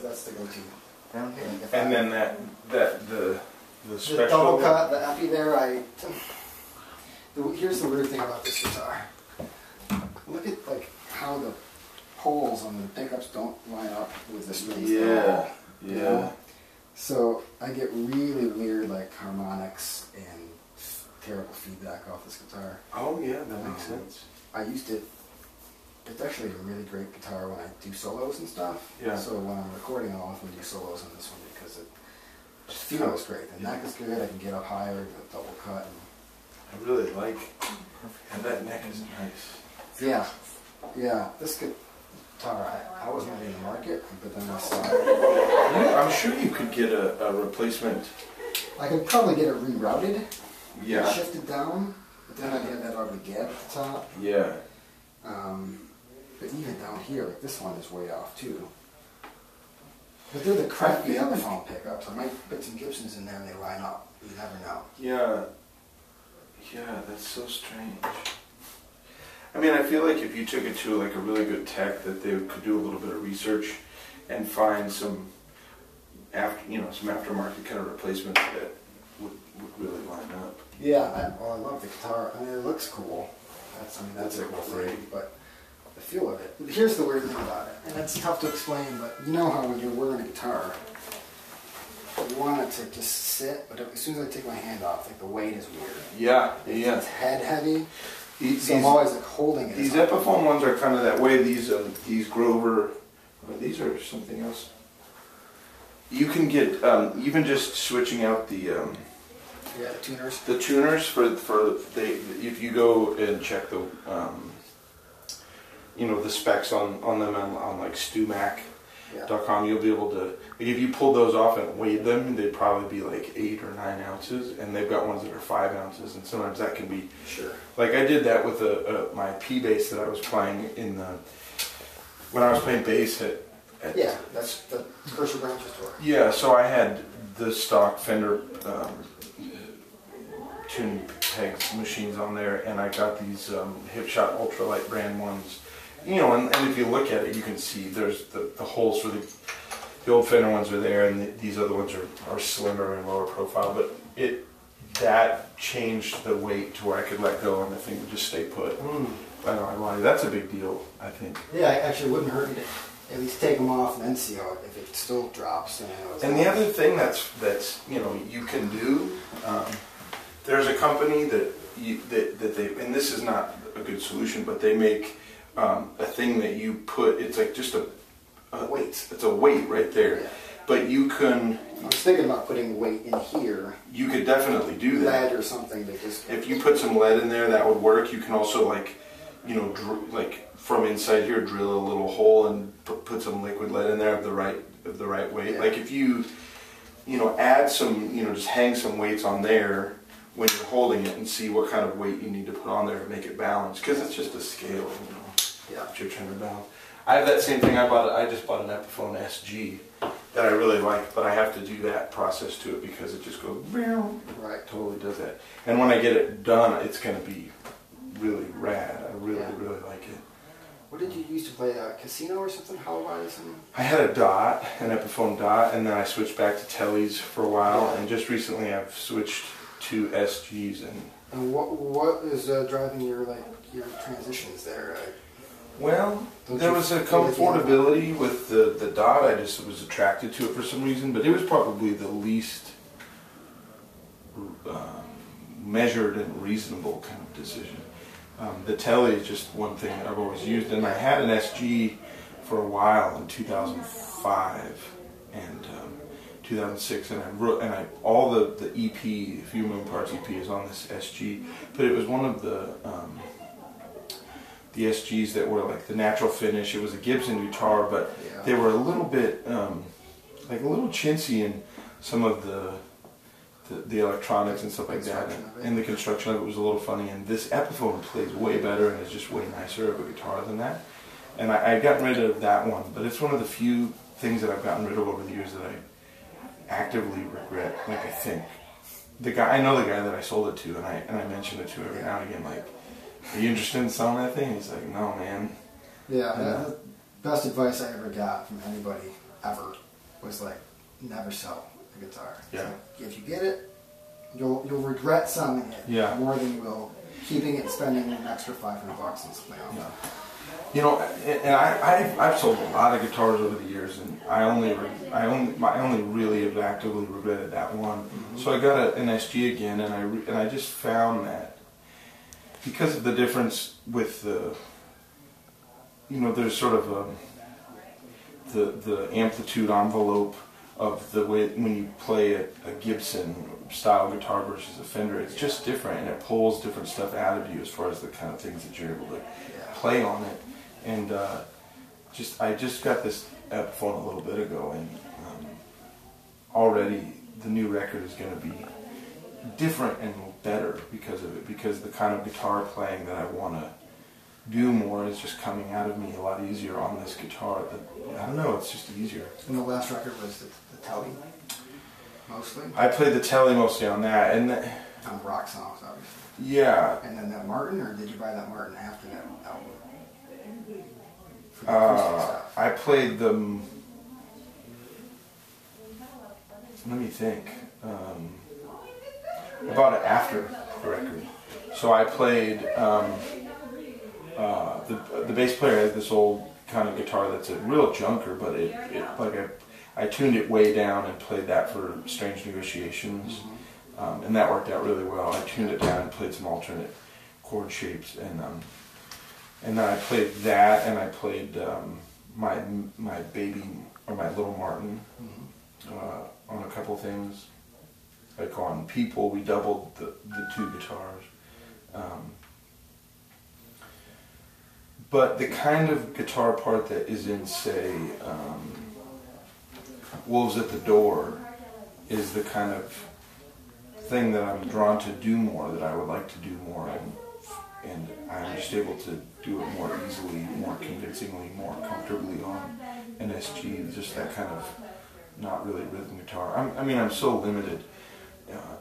that's the go-to. Down here. And then the special. The double cut, the epi there. Here's the weird thing about this guitar. Look at like how the holes on the pickups don't line up with the strings. Yeah. Yeah. You know? So I get really weird like harmonics and terrible feedback off this guitar. Oh yeah, that makes sense. I used it. It's actually a really great guitar when I do solos and stuff. Yeah. So when I'm recording, I'll often do solos on this one because it just feels great. The neck is good. I can get up higher, the double cut. I really like. And that neck is nice. Yeah. Yeah. This guitar, I wasn't really in the market, but then I saw it. I'm sure you could get a replacement. I could probably get it rerouted. Yeah. Shifted down, but then I'd have that ugly gap at the top. Yeah. But even down here, like this one is way off too. But they're the crappy Epiphone pickups. I might put some Gibsons in there and they line up. You never know. Yeah. Yeah, that's so strange. I mean, I feel like if you took it to like a really good tech, that they could do a little bit of research and find some aftermarket kind of replacements that would really line up. Yeah, I love the guitar. I mean, it looks cool. That's a cool thing. But the feel of it. Here's the weird thing about it, and it's tough to explain. But you know how when you're wearing a guitar, you want it to just sit, but as soon as I take my hand off, like the weight is weird. Yeah, yeah. It's head heavy. So I'm always like holding it. These Epiphone ones are kind of that way. These Grover, these are something else. You can get even just switching out the tuners. The tuners if you go and check the the specs on them on like StuMac.com, you'll be able to, like, if you pulled those off and weighed them, they'd probably be like 8 or 9 ounces, and they've got ones that are 5 ounces, and sometimes that can be like I did that with my P bass that I was playing when I was playing bass at that's the Cursor Branch store. Yeah, so I had the stock Fender tuning pegs machines on there, and I got these Hipshot Ultralight brand ones. And if you look at it, you can see there's the holes for the old Fender ones are there, and these other ones are slimmer and lower profile. But that changed the weight to where I could let go and the thing would just stay put. I know, that's a big deal, I think. Yeah, it actually wouldn't hurt to at least take them off and then see how if it still drops. And the other thing that's you can do, there's a company that they, and this is not a good solution, but they make a thing that you put. It's like just a weight. It's a weight right there. Yeah. But you can. I was thinking about putting weight in here. You could definitely do that. Lead or something to just. If you put some lead in there, that would work. You can also like from inside here, drill a little hole and put some liquid lead in there of the right weight. Yeah. Like if you add some, just hang some weights on there when you're holding it and see what kind of weight you need to put on there to make it balance, because it's just a scale, that you're trying to balance. I have that same thing. I just bought an Epiphone SG that I really like, but I have to do that process to it because it just goes right. Totally does that. And when I get it done, it's going to be really rad. I really like it. What did you use to play a casino or something? How about it? I had an Epiphone Dot, and then I switched back to Tellies for a while, and just recently I've switched to SGs. And what is driving your transitions there? Well, there was a comfortability with the Dot. I just was attracted to it for some reason, but it was probably the least measured and reasonable kind of decision. The Telly is just one thing that I've always used, and I had an SG for a while in 2005 and 2006, and all the EP, Few Moving Parts EP, is on this SG, but it was one of the SGs that were like the natural finish. It was a Gibson guitar, but they were a little bit like a little chintzy in some of the electronics and stuff like that, and the construction of it was a little funny. And this Epiphone plays way better and is just way nicer of a guitar than that. And I'd gotten rid of that one, but it's one of the few things that I've gotten rid of over the years that I actively regret. Like, I think I know the guy that I sold it to, and I mention it to every now and again, like, are you interested in selling that thing? He's like, no, man. Yeah, that's the best advice I ever got from anybody ever was like, never sell a guitar. Yeah. Like, if you get it, you'll regret selling it more than you will keeping it and spending an extra $500 on something else. Yeah. You know, and I've sold a lot of guitars over the years, and I only really have actively regretted that one. Mm-hmm. So I got an SG again, and I just found that because of the difference with the, you know, there's sort of the amplitude envelope of the way when you play a Gibson style guitar versus a Fender, it's just different, and it pulls different stuff out of you as far as the kind of things that you're able to play on it. And I just got this Epiphone a little bit ago, and already the new record is going to be different and better because of it, because the kind of guitar playing that I want to do more is just coming out of me a lot easier on this guitar. I don't know, it's just easier. And the last record was the Telly, mostly? I played the Telly mostly on that. And on the rock songs, obviously. Yeah. And then that Martin, or did you buy that Martin after that album? I played them. Let me think. I bought it after the record, so I played. The bass player has this old kind of guitar that's a real junker, but it like I tuned it way down and played that for Strange Negotiations, and that worked out really well. I tuned it down and played some alternate chord shapes, and then I played that, and I played my baby, or my little Martin, on a couple things. Like on People, we doubled the two guitars. But the kind of guitar part that is in, say, Wolves at the Door is the kind of thing that I'm drawn to do more, that I would like to do more, and I'm just able to do it more easily, more convincingly, more comfortably on an SG, just that kind of not really rhythm guitar. I'm so limited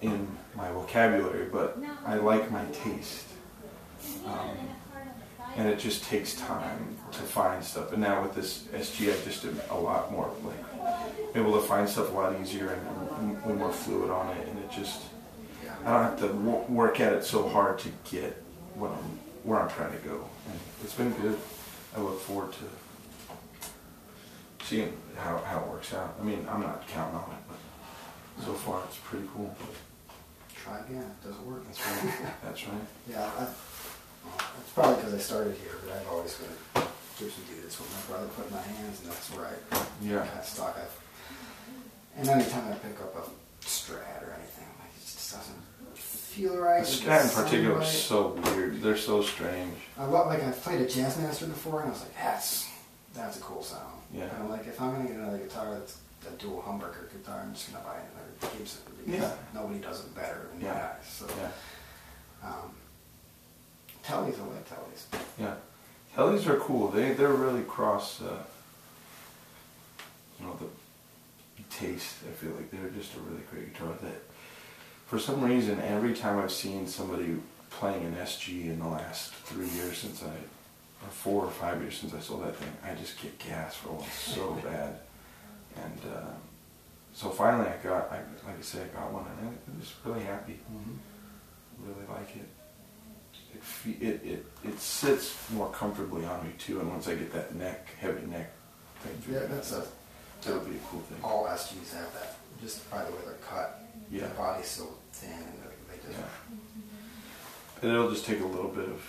in my vocabulary, but I like my taste. And it just takes time to find stuff. And now with this SG, I just am a lot more able to find stuff a lot easier and more fluid on it. And it just, I don't have to work at it so hard to get where I'm trying to go. And it's been good. I look forward to seeing how it works out. I mean, I'm not counting on it, but so far it's pretty cool. Try again. It doesn't work. That's right. That's right. Yeah. It's probably because I started here, but I've always been a Gibson dude. It's what my brother put in my hands, and that's where I kind of stuck. And anytime I pick up a Strat or anything, I'm like, it just doesn't feel right. The Strat in particular is so weird. They're so strange. I've played a Jazzmaster before, and I was like, that's a cool sound. Yeah. And I'm like, if I'm gonna get another guitar that's a dual humbucker guitar, I'm just gonna buy another Gibson. Because nobody does it better than my eyes. So. Yeah. Tellys, I like Tellys. Yeah, Tellys are cool. They're really cross, the taste. I feel like they're just a really great guitar. That for some reason, every time I've seen somebody playing an SG in the last 3 years or 4 or 5 years since I sold that thing, I just get gas for one so bad. And so finally, I got one, and I'm just really happy. Really like it. It sits more comfortably on me too, and once I get that heavy neck thing, that'll be a cool thing. All SGs have that, just by the way they're cut. Yeah. The body's so thin, and they just. Yeah. It'll just take a little bit of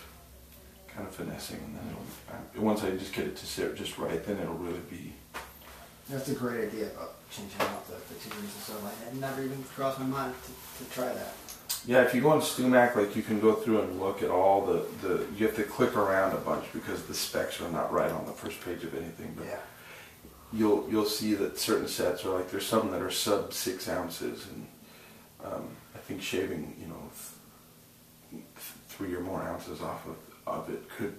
kind of finessing, and then once I just get it to sit just right, then it'll really be. That's a great idea about changing out the tuners and stuff. Like that never even crossed my mind to try that. Yeah, if you go on StewMac, like you can go through and look at all you have to click around a bunch because the specs are not right on the first page of anything. But you'll see that certain sets are like, there's some that are sub 6 ounces, and I think shaving 3 or more ounces off of it could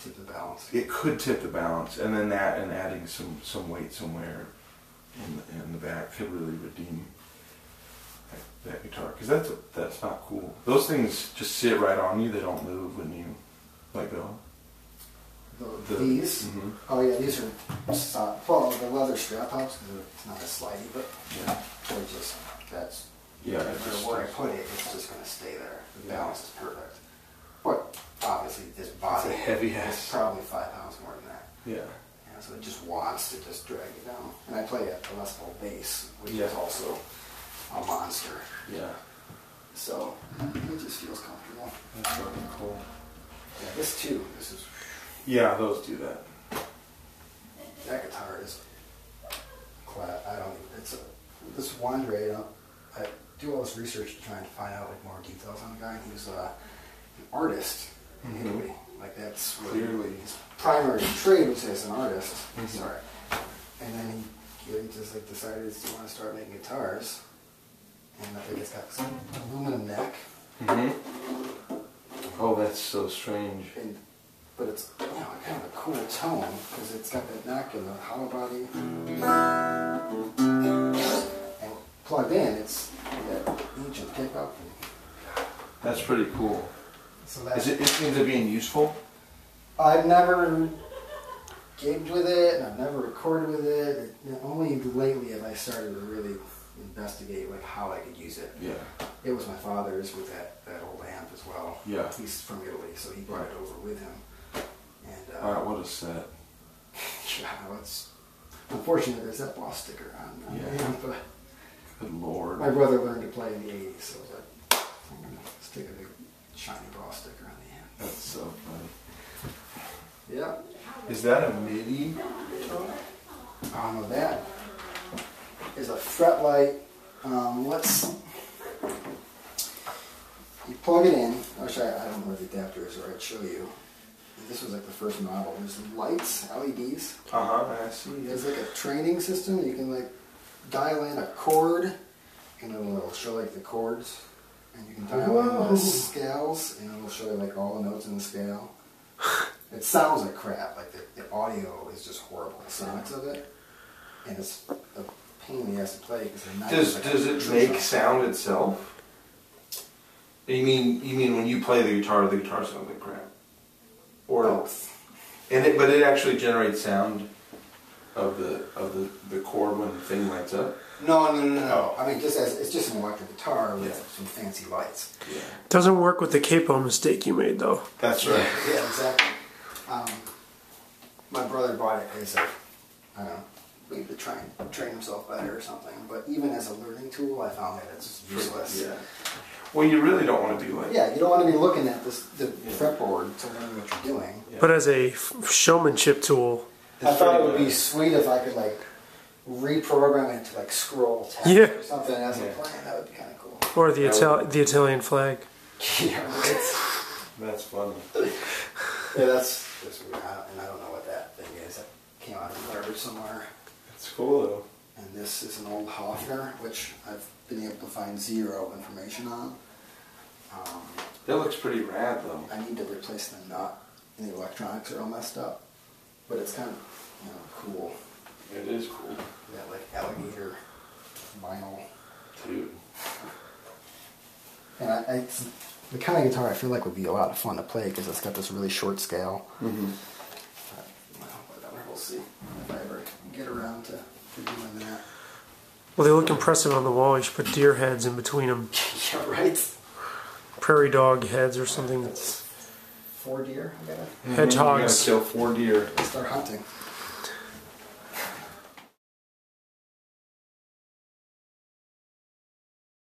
tip the balance. It could tip the balance, and then that and adding some weight somewhere in the back could really redeem that guitar, because that's not cool. Those things just sit right on you. They don't move when you let go. These. Mm-hmm. Oh yeah, these are soft. Well, the leather strap helps because it's not as slidey, but Yeah. they're just, that's, Yeah. no matter where I put it, it's just going to stay there. The balance is perfect. But obviously this body It's a heavy is ass. probably 5 pounds more than that. Yeah. Yeah, so it just wants to just drag it down. And I play a Les Paul bass, which Yeah. is also a monster. Yeah. So it just feels comfortable. That's fucking cool. Yeah, this too. This is, Yeah, those do that. that guitar is class. I don't even, this Wandre, I do all this research to try and find out like more details on the guy. He was an artist in Mhm. Italy. Like that's what Clearly. his primary trade was as an artist. Mhm. Sorry. And then he just like decided he wanted to start making guitars. And I think it's got some aluminum neck. Mm-hmm. Oh, that's so strange. But it's kind of a cool tone because it's got that neck and the hollow body. And plugged in, it's that ancient pickup. That's pretty cool. So that's, Is it ends up being useful? I've never gigged with it, and I've never recorded with it. Only lately have I started to really investigate like how I could use it. Yeah. It was my father's with that old amp as well. Yeah. He's from Italy, so he brought it over with him. And Alright, what a set. yeah, it's unfortunate there's that boss sticker on the Yeah. amp, but Good lord. my brother learned to play in the 80s, so I was like, I'm gonna stick a big shiny boss sticker on the amp. That's so funny. Yeah. Is that a MIDI? Oh no, that is a fretlight. You plug it in. I don't know where the adapter is, or I'd show you. This was like the first model. There's lights, LEDs. I see. There's like a training system. You can like dial in a chord, and it'll show like the chords, and you can dial in the scales, and it'll show you like all the notes in the scale. It sounds like crap. Like the audio is just horrible. The sonics of it, and it's a pain in the ass to play because Does it make sound itself? You mean when you play the guitar sounds like crap? Or both? but it actually generates sound of the chord when the thing lights up. No. Oh. I mean, it's just an electric guitar with some fancy lights. Yeah. Doesn't work with the capo mistake you made, though. That's right. Yeah, exactly. My brother bought it as I don't know, maybe to try and train himself better or something. But even as a learning tool, I found that it's useless. Yeah. Well, you really don't want to be like. Yeah, you don't want to be looking at the fretboard to learn what you're doing. Yeah. But as a showmanship tool, I thought it would be sweet if I could like reprogram it to like scroll text Yeah. or something as I'm playing. That would be kind of cool. or the Italian flag. Yeah, right. That's funny. Yeah, that's weird. And I don't know what that thing is. It came out of the garbage somewhere. That's cool though. And this is an old Hofner, which I've been able to find zero information on. That looks pretty rad though. I need to replace the nut. The electronics are all messed up. But it's kind of, cool. It is cool. That like alligator vinyl. Dude. And it's the kind of guitar I feel like would be a lot of fun to play because it's got this really short scale. Mm-hmm. Whatever, we'll see if I ever get around to doing that. Well, they look impressive on the wall. You should put deer heads in between them. Yeah, right? Prairie dog heads or something. That's 4 deer. I gotta Hedgehogs. You gotta kill 4 deer. start hunting.